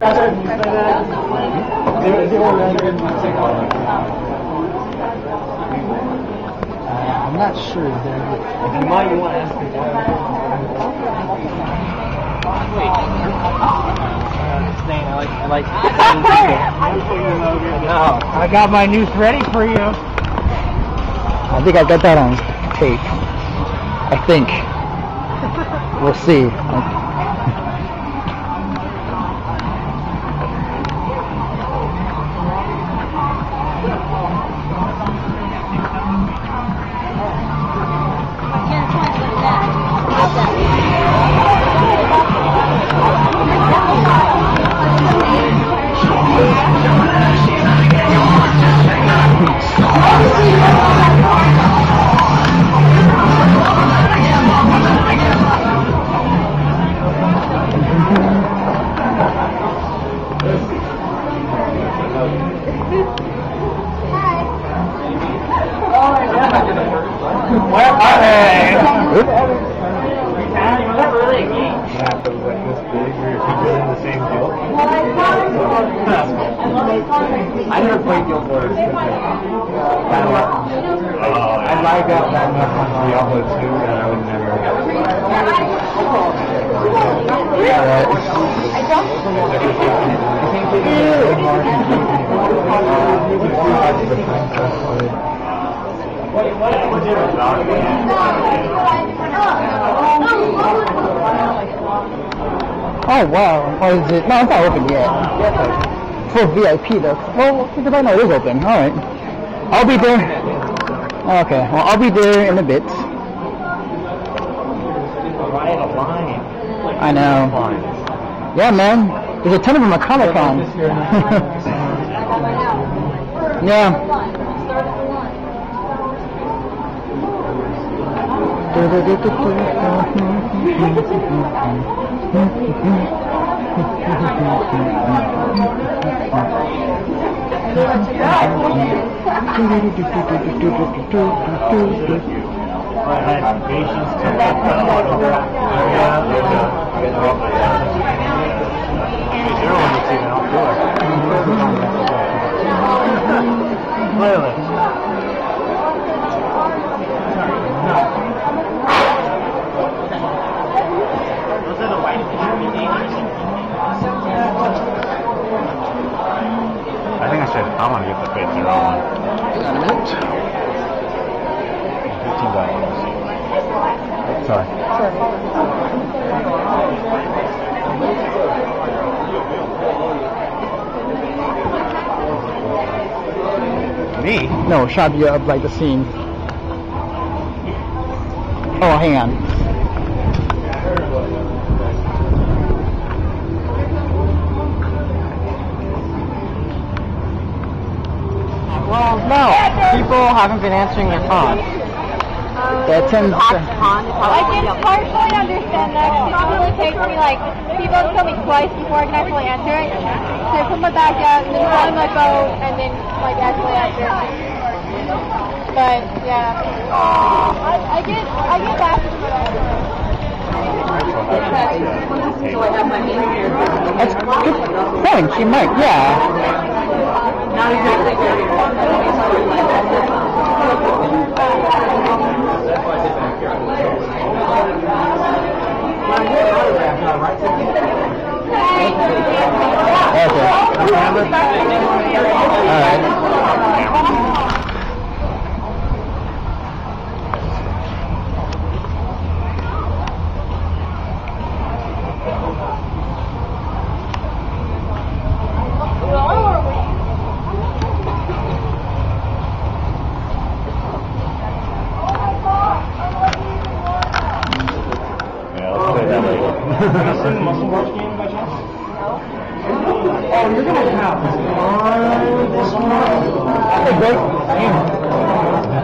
I'm not sure. If you might want to ask me I like no, I got my noose ready for you. I think I got that on tape. I think. We'll see. Where are they? I never played Guild Wars. I like that much on Diablo 2 that I would never. Oh wow! Oh, is it? No, it's not open yet. For VIP though. Well, because I know it is open. All right. I'll be there. Okay. Well, I'll be there in a bit. I know. Yeah, man. There's a ton of them at Comic-Con. Yeah. I think I should. I want to get the Fate Zero one. $15. Sorry. Me? No, shot you up like the scene. Oh, hang on. Well, no. People haven't been answering your phone. That tends to... I can partially understand that. It usually takes me like, people tell me twice before I can actually answer it. So I put my back out and then find my phone and then like actually answer it. But yeah. I get back to it. That's good point. She might, yeah. Okay. All right.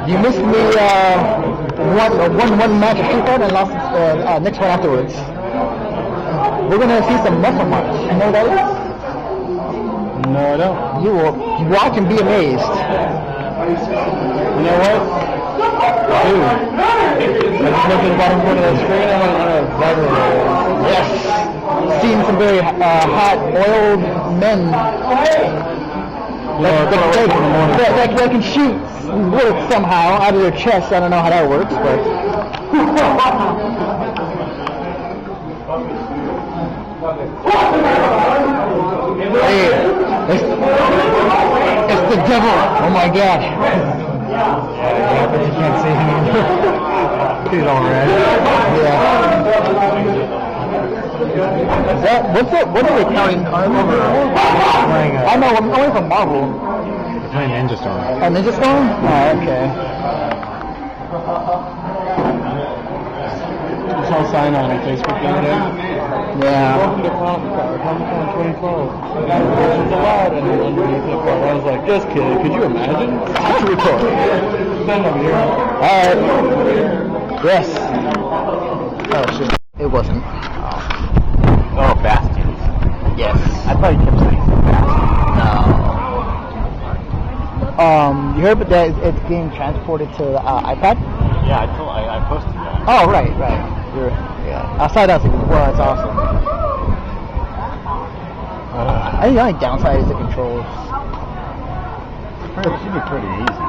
You missed me one match of Street Fighter and lost next one afterwards. We're gonna see some muscle march. You know what that is? No, I don't. You will watch and be amazed. You know what? Dude, I just looked at the bottom corner of the screen and I went on a vibrator. Yes. seen some very hot, oiled men that can shoot bullets somehow out of their chests. I don't know how that works, but. Hey, it's the devil! Oh my God! Yeah, but you can't see him. He's all red. Yeah. What's it? What are they counting? I know. I'm only from Marvel. They're playing Ninja Storm. Oh, Ninja Storm? Oh, okay. I saw a sign on Facebook the other day. Yeah. Welcome to Comic-Con 2012. Congratulations allowed. And underneath it, I was like, just kidding. Could you imagine? That's a report. Stand over here. Alright. Yes. Oh, shit. It wasn't. Oh, Bastions. Yes. I thought you kept saying Bastions. No. You heard that it's being transported to the iPad? Yeah, I posted that. Oh, right. Yeah. I saw that. Well, that's awesome. I think the only downside is the controls. It should be pretty easy.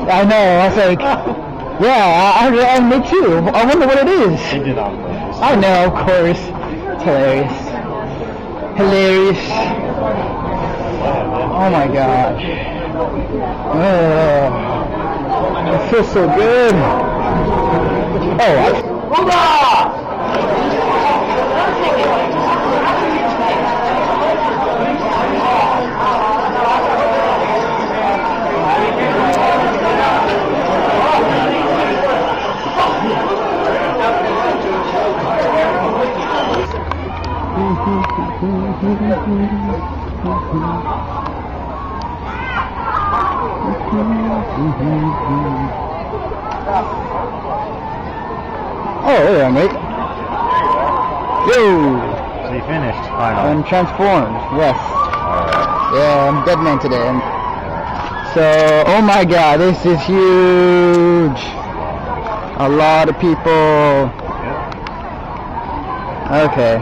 I know. I was like, yeah, I me too. I wonder what it is. He did on purpose. I know, of course. It's hilarious. Hilarious. Oh my gosh. It feels so good. Oh, yeah, mate. Yo! So you finished, finally. I'm transformed, yes. Alright. Yeah, I'm Deadman today. So, oh my god, this is huge. A lot of people. Okay.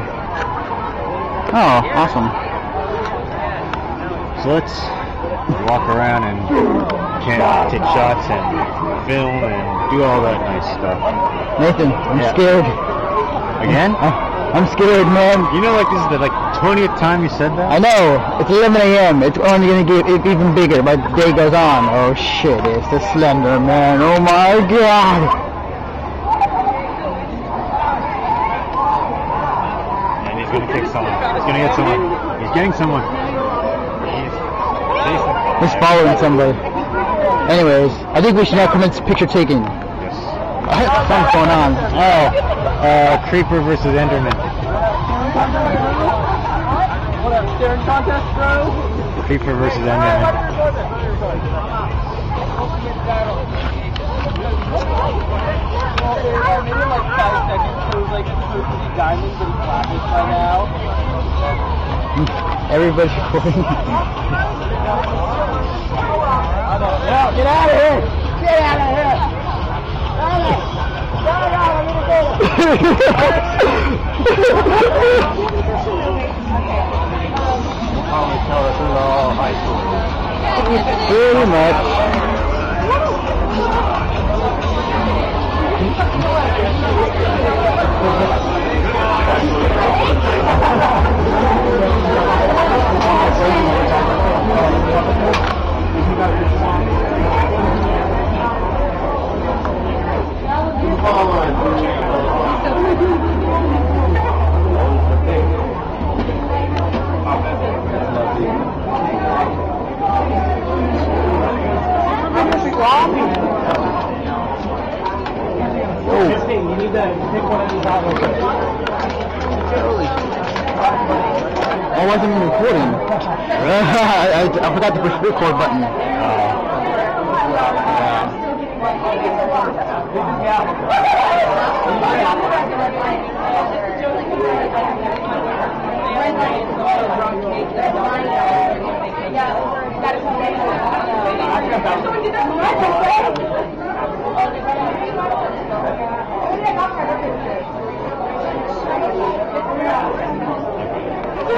Oh, awesome. So let's walk around and take shots and film and do all that nice stuff. Nathan, I'm Yeah. scared. Again? I'm scared, man. You know, like this is the 20th time you said that? I know. It's 11 a.m. It's only gonna get even bigger by the day goes on. Oh shit! It's the Slender Man. Oh my god! And he's gonna kick someone. He's gonna get someone. He's getting someone. He's following somebody. Anyways, I think we should now commence picture taking. Yes. Something's going on. Oh, Creeper versus Enderman. What up, staring contest, bro? Creeper versus Enderman. Maybe like 5 seconds, so it was like diamonds and flashes by now. Everybody's recording. Get out of here! Get out of here! Pretty much. You need to pick one of these out. I wasn't even recording. I forgot to push the record button.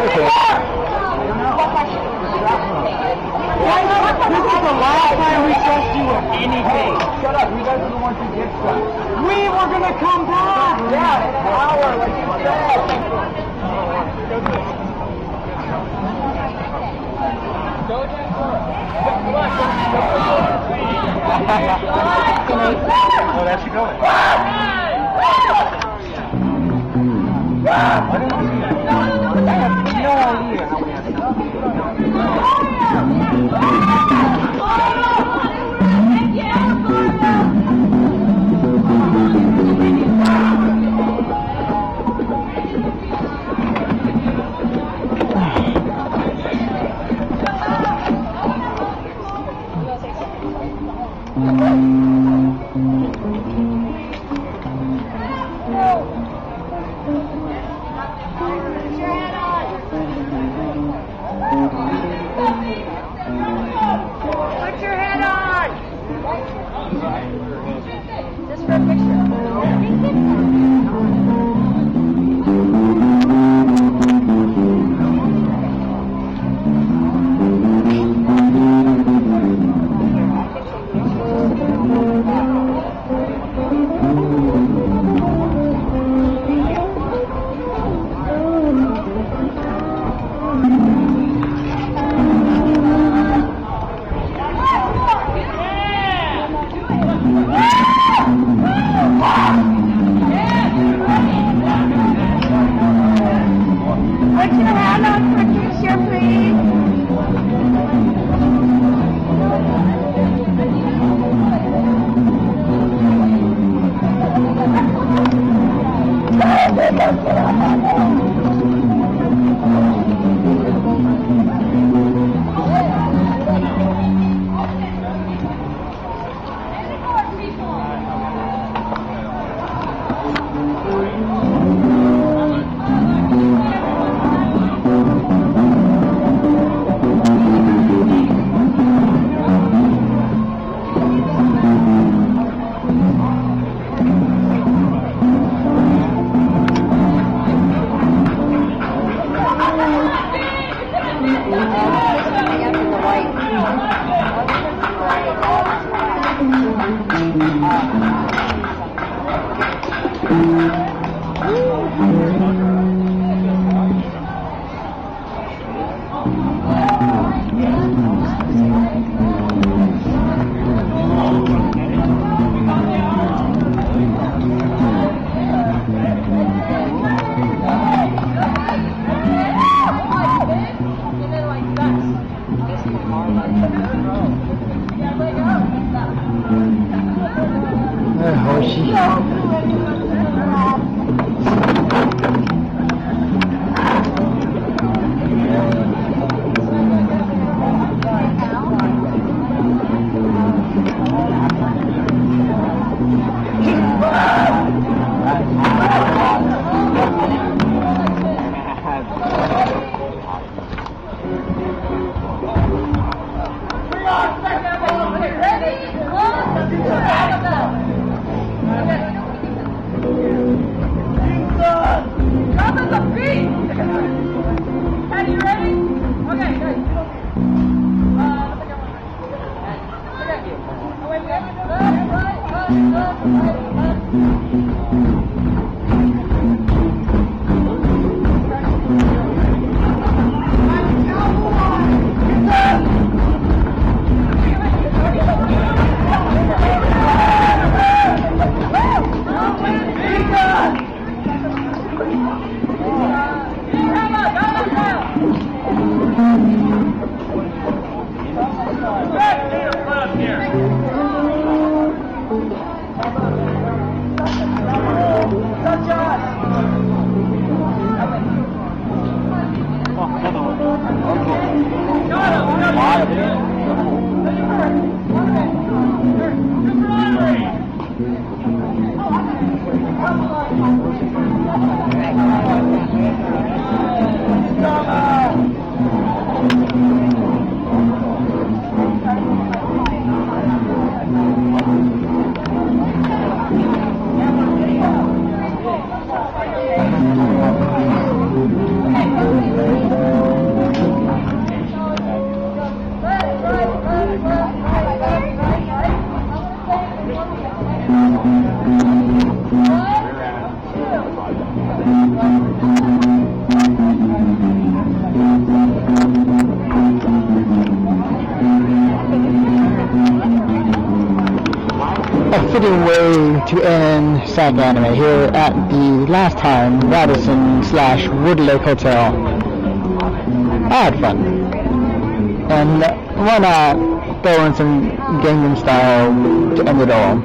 Okay. This is the last time we trust you with anything. Shut up, you guys are the ones who get stuff. We were gonna come back! Yeah, an hour, like you said. Oh, that's you going. I have no idea how we have Put your head on! Just for a picture. Hoshi. A fitting way to end Sac Anime here at the last time Radisson/Wood Lake Hotel. I had fun. And why not throw in some Gangnam Style to end it all?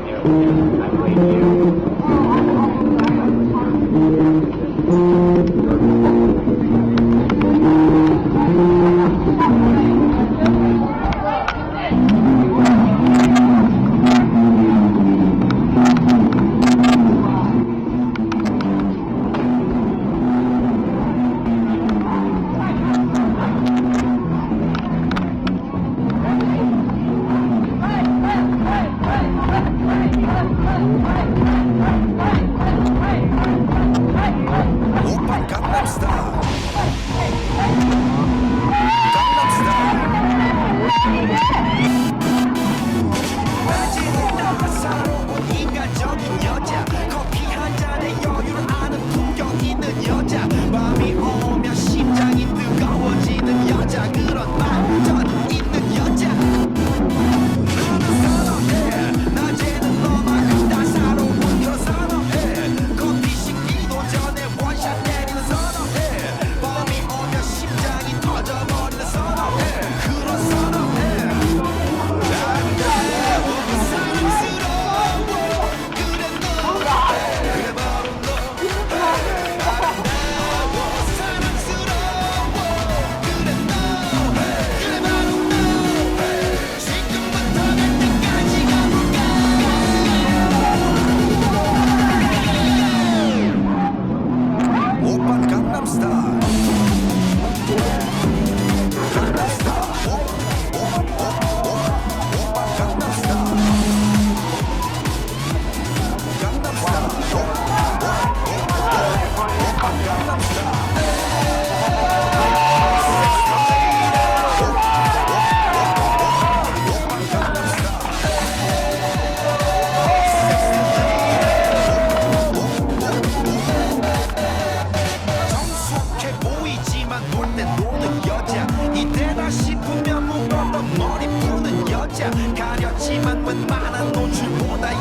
많은 노출보다